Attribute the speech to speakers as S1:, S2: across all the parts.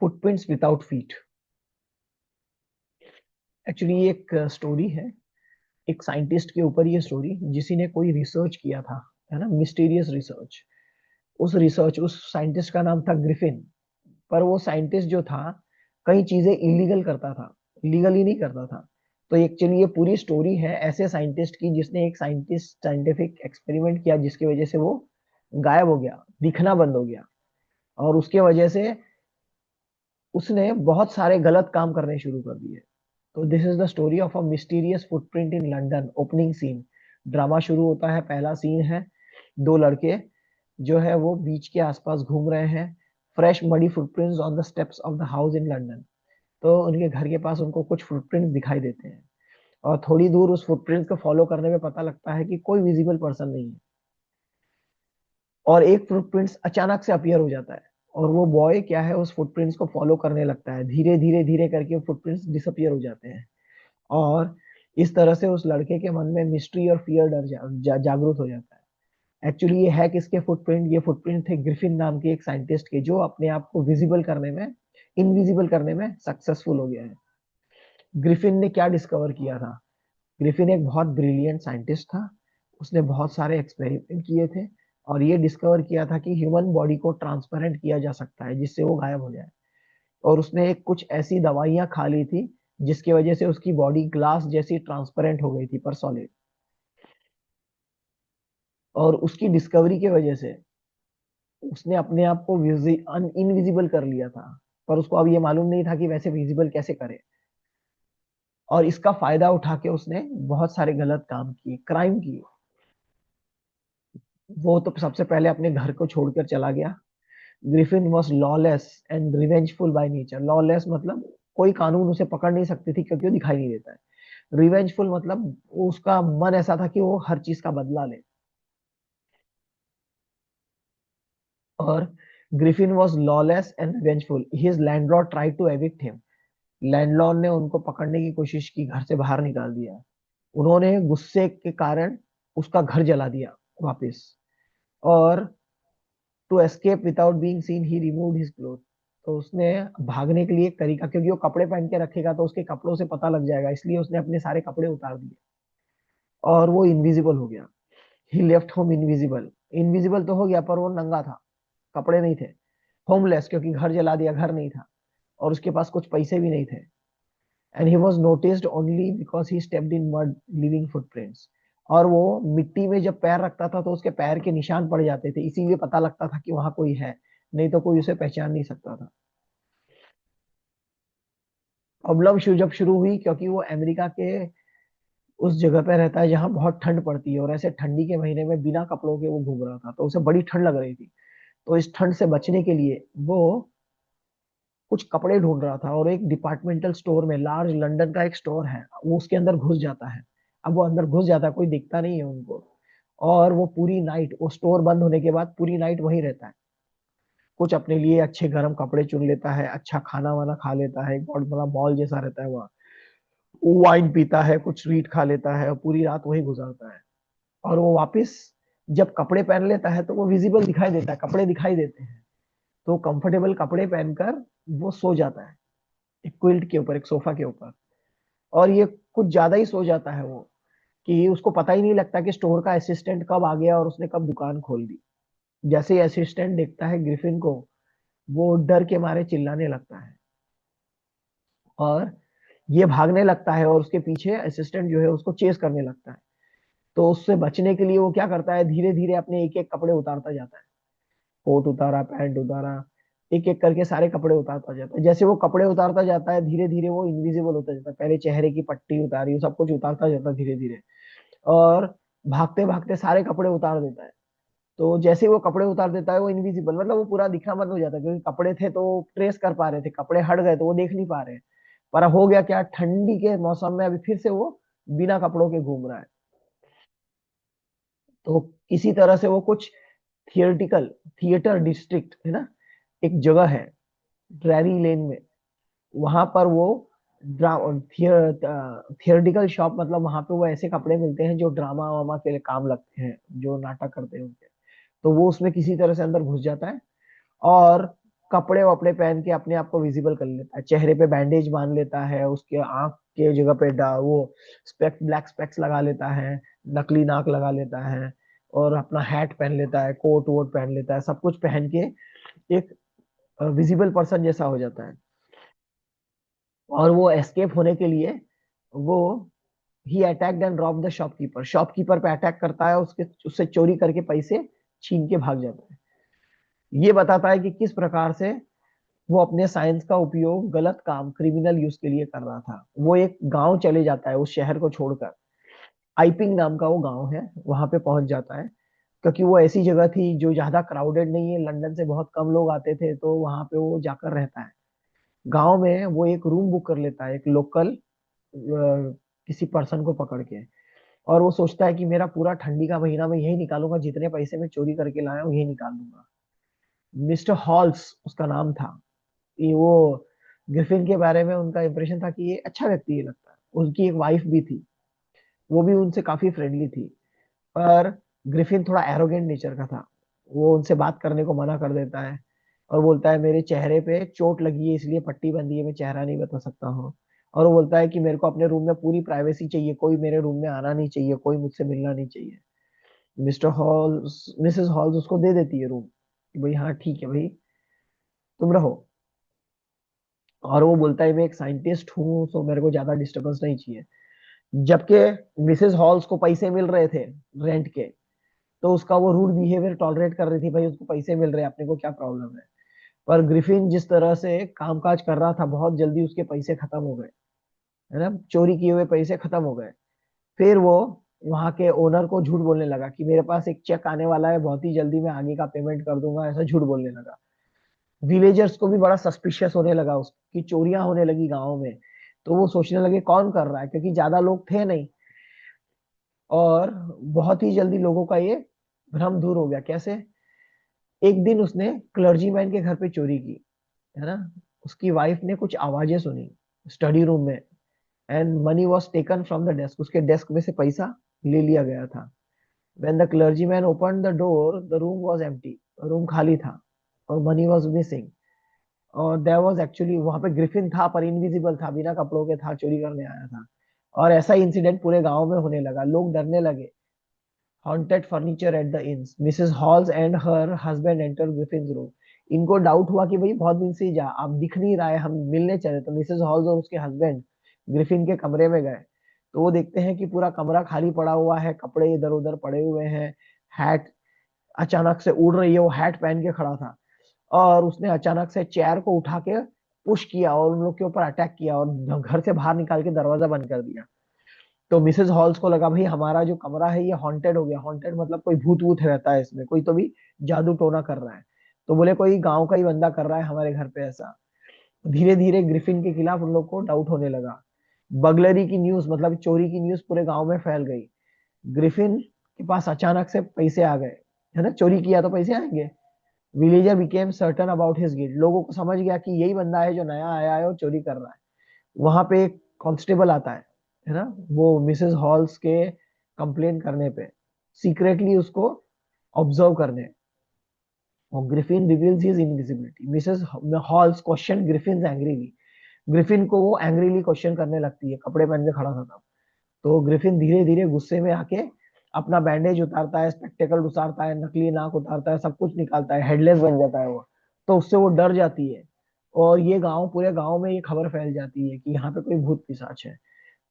S1: Footprints without feet. Actually ये एक story है, एक साइंटिस्ट के ऊपर ये स्टोरी, जिसी ने कोई रिसर्च किया था, है ना, मिस्टीरियस रिसर्च। उस साइंटिस्ट का नाम था ग्रिफिन। पर वो साइंटिस्ट जो था, कई चीजें इलीगल करता था, लीगली नहीं करता था। तो एक्चुअली ये पूरी स्टोरी है ऐसे साइंटिस्ट की, जिसने एक साइंटिफिक एक्सपेरिमेंट किया, जिसकी वजह से वो गायब हो गया, दिखना बंद हो गया। और उसके वजह से उसने बहुत सारे गलत काम करने शुरू कर दिए। तो this is the story of a mysterious footprint in London. Opening scene, drama शुरू होता है। पहला सीन है, दो लड़के जो है वो बीच के आसपास घूम रहे हैं। Fresh muddy footprints on the steps of the house in London. तो उनके घर के पास उनको कुछ फुटप्रिंट्स दिखाई देते हैं, और थोड़ी दूर उस फुटप्रिंट्स को फॉलो करने में पता लगता है कि कोई विजिबल पर्सन नहीं है। और एक फुटप्रिंट्स अचानक से अपीयर हो जाता है, और वो बॉय क्या है, उस फुटप्रिंट्स को फॉलो करने लगता है। धीरे धीरे धीरे करके वो फुटप्रिंट्स डिसअपियर हो जाते हैं। और इस तरह से उस लड़के के मन में मिस्ट्री और फियर डर जागृत हो जाता है। एक्चुअली ये है किसके फुटप्रिंट? ये फुटप्रिंट थे ग्रिफिन नाम के एक साइंटिस्ट के, जो अपने आप को विजिबल करने में, इनविजिबल करने में सक्सेसफुल हो गया है। ग्रिफिन ने क्या डिस्कवर किया था? ग्रिफिन एक बहुत ब्रिलियंट साइंटिस्ट था। उसने बहुत सारे एक्सपेरिमेंट किए थे, और ये डिस्कवर किया था कि ह्यूमन बॉडी को ट्रांसपेरेंट किया जा सकता है, जिससे वो गायब हो जाए। और उसने एक कुछ ऐसी दवाइयां खा ली थी, जिसकी वजह से उसकी बॉडी ग्लास जैसी ट्रांसपेरेंट हो गई थी, पर सॉलिड। और उसकी डिस्कवरी की वजह से उसने अपने आप को इनविजिबल कर लिया था। पर उसको अब ये मालूम नहीं था कि वैसे विजिबल कैसे करे। और इसका फायदा उठा के उसने बहुत सारे गलत काम किए, क्राइम किए। वो तो सबसे पहले अपने घर को छोड़कर चला गया। Griffin was lawless and revengeful by nature. Lawless मतलब कोई कानून उसे पकड़ नहीं सकती थी, क्योंकि वो दिखाई नहीं देता है। रिवेंजफुल मतलब उसका मन ऐसा था कि वो हर चीज का बदला ले। और Griffin was lawless and revengeful. His landlord tried to evict him. Landlord ने उनको पकड़ने की कोशिश की, घर से बाहर निकाल दिया। उन्होंने गुस्से के कारण उसका घर जला दिया वापस। और to escape without being seen he removed his cloth. तो उसने भागने के लिए एक तरीका, क्योंकि वो कपड़े पहन के रखेगा तो उसके कपड़ों से पता लग जाएगा, इसलिए उसने अपने सारे कपड़े उतार दिए, और वो इनविजिबल हो गया। ही लेफ्ट होम इनविजिबल। इनविजिबल तो हो गया, पर वो नंगा था, कपड़े नहीं थे। होमलेस, क्योंकि घर जला दिया, घर नहीं था, और उसके पास कुछ पैसे भी नहीं थे। And he was noticed only because he stepped in mud, living footprints. और वो मिट्टी में जब पैर रखता था तो उसके पैर के निशान पड़ जाते थे, इसीलिए पता लगता था कि वहां कोई है, नहीं तो कोई उसे पहचान नहीं सकता था। प्रॉब्लम जब शुरू हुई, क्योंकि वो अमेरिका के उस जगह पे रहता है जहाँ बहुत ठंड पड़ती है, और ऐसे ठंडी के महीने में बिना कपड़ों के वो घूम रहा था, तो उसे बड़ी ठंड लग रही थी। तो इस ठंड से बचने के लिए वो कुछ कपड़े ढूंढ रहा था, और एक डिपार्टमेंटल स्टोर में, लार्ज लंदन का एक स्टोर है, वो उसके अंदर घुस जाता है। अब वो अंदर घुस जाता है, कोई दिखता नहीं है उनको। और वो पूरी नाइट, वो स्टोर बंद होने के बाद पूरी नाइट वहीं रहता है। कुछ अपने लिए अच्छे गर्म कपड़े चुन लेता है, अच्छा खाना वाना खा लेता है, एक बहुत बड़ा मॉल जैसा रहता है वहाँ। वाइन पीता है, कुछ स्वीट खा लेता है, और पूरी रात वहीं गुजारता है। और वो वापस जब कपड़े पहन लेता है तो वो विजिबल दिखाई देता है, कपड़े दिखाई देते हैं। तो कंफर्टेबल कपड़े पहनकर वो सो जाता है, एक क्विल्ट के ऊपर, एक सोफा के ऊपर। और ये कुछ ज्यादा ही सो जाता है वो, कि उसको पता ही नहीं लगता कि स्टोर का असिस्टेंट कब आ गया और उसने कब दुकान खोल दी। जैसे ही असिस्टेंट देखता है ग्रिफिन को, वो डर के मारे चिल्लाने लगता है, और ये भागने लगता है, और उसके पीछे असिस्टेंट जो है उसको चेस करने लगता है। तो उससे बचने के लिए वो क्या करता है, धीरे धीरे अपने एक एक कपड़े उतारता जाता है। कोट उतारा, पैंट उतारा, एक एक करके सारे कपड़े उतारता जाता है। जैसे वो कपड़े उतारता जाता है, धीरे धीरे वो इनविजिबल होता जाता है। पहले चेहरे की पट्टी उतारी, वो सब कुछ उतारता जाता है धीरे धीरे। और भागते भागते सारे कपड़े उतार देता है। तो जैसे ही वो कपड़े उतार देता है, वो इनविजिबल मतलब वो पूरा दिखना बंद हो जाता है, क्योंकि कपड़े थे तो वो ट्रेस कर पा रहे थे, कपड़े हट गए तो वो देख नहीं पा रहे। पर हो गया क्या, ठंडी के मौसम में अभी फिर से वो बिना कपड़ों के घूम रहा है। तो किसी तरह से वो कुछ थियोरटिकल, थिएटर डिस्ट्रिक्ट है ना, एक जगह है ड्रैरी लेन में, वहां पर वो थियोरटिकल शॉप, मतलब वहां पे वो ऐसे कपड़े मिलते हैं जो ड्रामा वामा के लिए काम लगते हैं, जो नाटक करते हैं उनके। तो वो उसमें किसी तरह से अंदर घुस जाता है, और कपड़े वपड़े पहन के अपने आप को विजिबल कर लेता है, चेहरे पे बैंडेज बांध लेता है, उसके आंख के जगह पे वो स्पेक्स, ब्लैक स्पेक्स लगा लेता है, नकली नाक लगा लेता है, और अपना हैट पहन लेता है, कोट वोट पहन लेता है, सब कुछ पहन के एक विजिबल पर्सन जैसा हो जाता है। और वो एस्केप होने के लिए वो ही attacked and rob the shopkeeper, shopkeeper पे अटैक करता है, उसके उससे चोरी करके पैसे छीन के भाग जाता है। ये बताता है कि किस प्रकार से वो अपने साइंस का उपयोग गलत काम, क्रिमिनल यूज के लिए कर रहा था। वो एक गांव चले जाता है उस शहर को छोड़कर, आइपिंग नाम का वो गांव है, वहां पे पहुंच जाता है, क्योंकि वो ऐसी जगह थी जो ज्यादा क्राउडेड नहीं है, लंदन से बहुत कम लोग आते थे, तो वहां पे वो जाकर रहता है। गांव में वो एक रूम बुक कर लेता है, एक लोकल किसी पर्सन को पकड़ के। और वो सोचता है कि मेरा पूरा ठंडी का महीना मैं यही निकालूंगा, जितने पैसे मैं चोरी करके लाया हूँ यही निकाल दूंगा। मिस्टर हॉल्स उसका नाम था। ये वो ग्रिफिन के बारे में उनका इंप्रेशन था कि ये अच्छा व्यक्ति है लगता है। उनकी एक वाइफ भी थी, वो भी उनसे काफी फ्रेंडली थी। पर ग्रिफिन थोड़ा एरोगेंट नेचर का था, वो उनसे बात करने को मना कर देता है, और बोलता है मेरे चेहरे पे चोट लगी है इसलिए पट्टी बंधी है, मैं चेहरा नहीं बता सकता हूँ। और वो बोलता है कि मेरे को अपने रूम में पूरी प्राइवेसी चाहिए, कोई मेरे रूम में आना नहीं चाहिए, कोई मुझसे मिलना नहीं चाहिए। मिस्टर हॉल्स, मिसेस हॉल्स उसको दे देती है रूम, कि भाई हाँ ठीक है भाई, तुम रहो। और वो बोलता है मैं एक साइंटिस्ट हूँ, तो मेरे को ज्यादा डिस्टरबेंस नहीं चाहिए। जबकि मिसेस हॉल्स को पैसे मिल रहे थे रेंट के, तो उसका वो रूड बिहेवियर टॉलरेट कर रही थी, भाई उसको पैसे मिल रहे हैं, अपने को क्या प्रॉब्लम है। पर ग्रिफिन जिस तरह से कामकाज कर रहा था, बहुत जल्दी उसके पैसे खत्म हो गए, है ना, चोरी किए हुए पैसे खत्म हो गए। फिर वो वहां के ओनर को झूठ बोलने लगा कि मेरे पास एक चेक आने वाला है, बहुत ही जल्दी मैं आगे का पेमेंट कर दूंगा, ऐसा झूठ बोलने लगा। विलेजर्स को भी बड़ा सस्पिशियस होने लगा, उसकी चोरियां होने लगी गाँव में। तो वो सोचने लगे कौन कर रहा है, क्योंकि ज्यादा लोग थे नहीं। और बहुत ही जल्दी लोगों का ये भ्रम दूर हो गया। कैसे? एक दिन उसने क्लर्जीमैन के घर पे चोरी की, है ना, उसकी वाइफ ने कुछ आवाजें सुनी स्टडी रूम में, and money was taken from the desk, उसके डेस्क में से पैसा ले लिया गया था। When the clergyman open the door the room was empty, room खाली था, और मनी वॉज मिसिंग। और देयर वाज एक्चुअली वहां पे ग्रिफिन था, पर इनविजिबल था, बिना कपड़ों के था, चोरी करने आया था। और ऐसा इंसिडेंट पूरे गांव में होने लगा, लोग डरने लगे। हॉन्टेड फर्नीचर एट द इंस, Mrs halls and her husband enter Griffin room. इनको डाउट हुआ कि भाई बहुत दिन से जा आप दिख नहीं रहा है, हम मिलने चले। तो मिसेस हॉल्स और उसके हस्बैंड ग्रिफिन के कमरे में गए, तो वो देखते हैं कि पूरा कमरा खाली पड़ा हुआ है, कपड़े इधर उधर पड़े हुए हैं, हैट अचानक से उड़ रही है, वो हैट पहन के खड़ा था। और उसने अचानक से चेयर को उठा के पुश किया और उन लोग के ऊपर अटैक किया, और घर से बाहर निकाल के दरवाजा बंद कर दिया। तो मिसेस हॉल्स को लगा भाई हमारा जो कमरा है ये हॉन्टेड हो गया। हॉन्टेड मतलब कोई भूत वूत रहता है इसमें, कोई तो भी जादू टोना कर रहा है। तो बोले कोई गांव का ही बंदा कर रहा है हमारे घर पे ऐसा। धीरे धीरे ग्रिफिन के खिलाफ उन लोग को डाउट होने लगा। बगलरी की न्यूज, मतलब चोरी की न्यूज पूरे गांव में फैल गई। ग्रिफिन के पास अचानक से पैसे आ गए, है ना, चोरी किया तो पैसे आएंगे। Villager became certain about his guilt, लोगों को समझ गया कि यही बंदा है जो नया आया है और चोरी कर रहा है। वहां पे एक कांस्टेबल आता है ना, वो मिसेस हॉल्स के कंप्लेन करने पे सीक्रेटली उसको ऑब्जर्व करने। और Griffin reveals his invisibility, Mrs halls question Griffin angrily, Griffin को वो एंग्रीली क्वेश्चन करने लगती है, कपड़े पहन के खड़ा था तब। तो ग्रिफिन धीरे धीरे गुस्से में आके अपना बैंडेज उतारता है, स्पेक्टेकल उतारता है, नकली नाक उतारता है, सब कुछ निकालता है, हेडलेस बन जाता है वो। तो उससे वो डर जाती है, और ये गांव, पूरे गांव में ये खबर फैल जाती है कि यहाँ पे कोई भूत पिशाच है।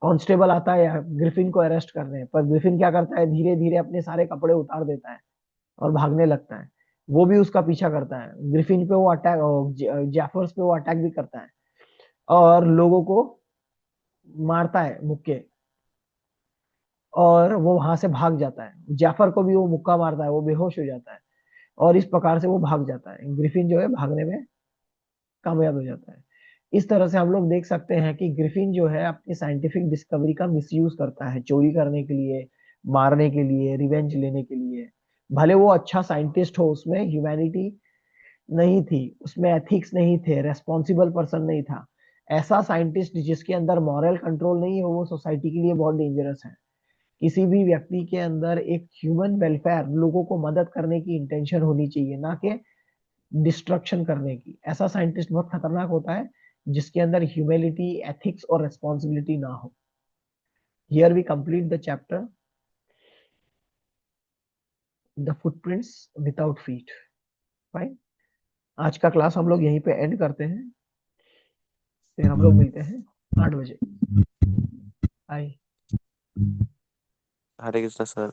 S1: कांस्टेबल आता है ग्रिफिन को अरेस्ट करने, पर ग्रिफिन क्या करता है, धीरे धीरे अपने सारे कपड़े उतार देता है और भागने लगता है। वो भी उसका पीछा करता है, ग्रिफिन पे वो अटैक, जैफर्स पे वो अटैक भी करता है, और लोगों को मारता है मुक्के। और वो वहां से भाग जाता है, जाफर को भी वो मुक्का मारता है, वो बेहोश हो जाता है। और इस प्रकार से वो भाग जाता है, ग्रिफिन जो है भागने में कामयाब हो जाता है। इस तरह से हम लोग देख सकते हैं कि ग्रिफिन जो है अपनी साइंटिफिक डिस्कवरी का मिसयूज करता है, चोरी करने के लिए, मारने के लिए, रिवेंज लेने के लिए। भले वो अच्छा साइंटिस्ट हो, उसमें ह्यूमैनिटी नहीं थी, उसमें एथिक्स नहीं थे, रेस्पॉन्सिबल पर्सन नहीं था। ऐसा साइंटिस्ट जिसके अंदर मॉरल कंट्रोल नहीं हो, वो सोसाइटी के लिए बहुत डेंजरस है। किसी भी व्यक्ति के अंदर एक ह्यूमन वेलफेयर, लोगों को मदद करने की इंटेंशन होनी चाहिए, ना कि डिस्ट्रक्शन करने की। ऐसा साइंटिस्ट बहुत खतरनाक होता है जिसके अंदर ह्यूमैनिटी, एथिक्स और रेस्पॉन्सिबिलिटी ना हो। Here we complete the chapter the footprints without feet. Fine. आज का क्लास हम लोग यहीं पे एंड करते हैं, फिर हम लोग मिलते हैं 8 बजे। बाय।
S2: हरे कृष्णा सर।